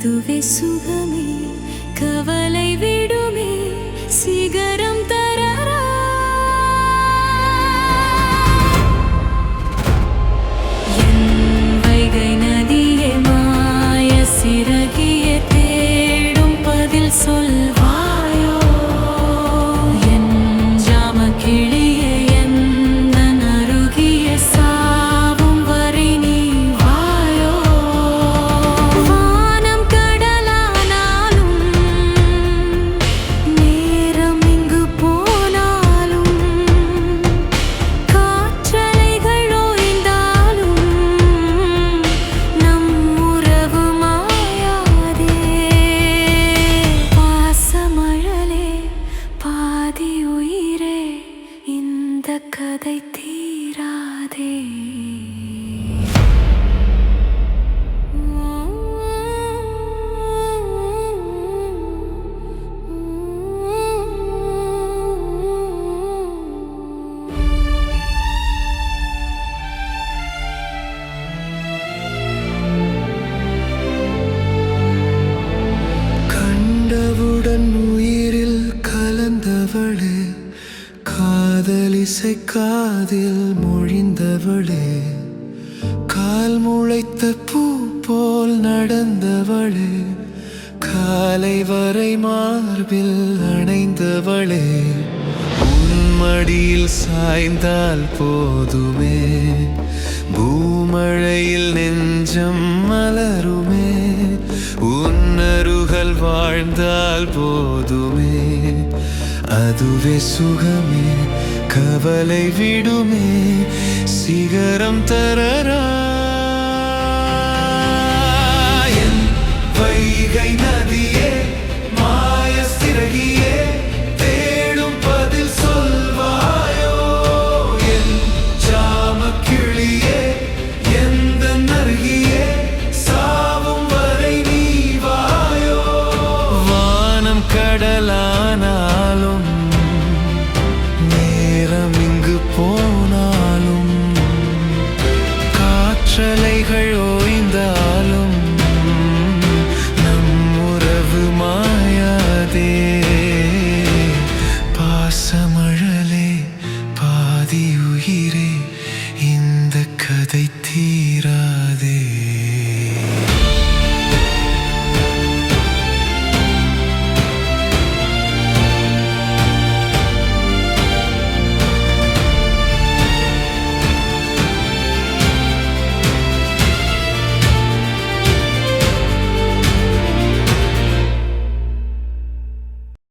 அதுவே சுகமே கவலை விடுமே சிகரம் தரரா என் வைகை நதியே மாய சிறகியே தேடும் பதில் சொல்வாயோ என் ஜாம கிளியே எந்தன் அருகியே சாவும் வரை நீ வாயோ வானம் கடலானாலும் நேரம் எங்கு போனாலும் காற்றலைகள் ஓய்ந்தாலும் நம் உறவு மாயாதே பாசமழலே பாதி உயிரே இந்த கதை தீராதே கண்டவுடன் உயிரில் கலந்தவளே காதலிசை காதில் மொழிந்தவளே கால் முளைத்த பூ போல் நடந்தவளே காலை வரை மார்பில் அணைந்தவளே உன்மடியில் சாய்ந்தால் போதுமே பூமழையில் நெஞ்சம் மலருமே உன்னருகல் வாழ்ந்தால் போதுமே அதுவே சுகமே கவலை விடுமே சிகரம் தரரா